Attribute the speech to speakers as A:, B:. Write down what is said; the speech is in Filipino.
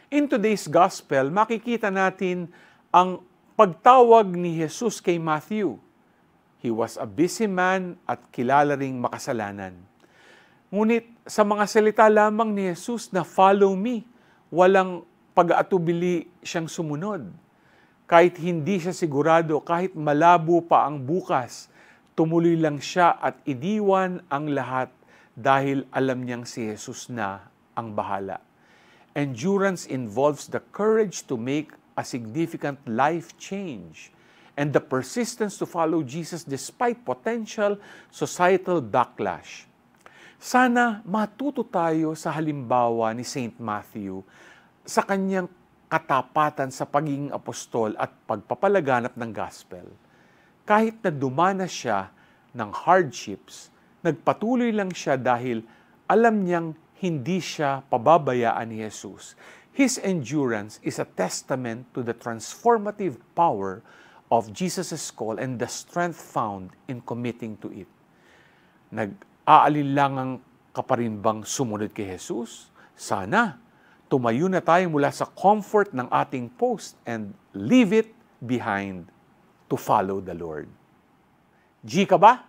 A: In today's gospel, makikita natin ang pagtawag ni Jesus kay Matthew. He was a busy man at kilala ring makasalanan. Ngunit sa mga salita lamang ni Jesus na follow me, walang pag-aatubili siyang sumunod. Kahit hindi siya sigurado, kahit malabo pa ang bukas, tumuloy lang siya at iniwan ang lahat dahil alam niyang si Jesus na ang bahala. Endurance involves the courage to make a significant life change and the persistence to follow Jesus despite potential societal backlash. Sana matuto tayo sa halimbawa ni Saint Matthew sa kanyang katapatan sa pagiging apostol at pagpapalaganap ng gospel. Kahit na dumanas siya ng hardships, nagpatuloy lang siya dahil alam niyang hindi siya pababayaan ni Jesus. His endurance is a testament to the transformative power of Jesus' call and the strength found in committing to it. Nag-aalinlangang ka pa rin bang sumunod kay Jesus? Sana tumayo na tayo mula sa comfort ng ating post and leave it behind to follow the Lord. G ka ba?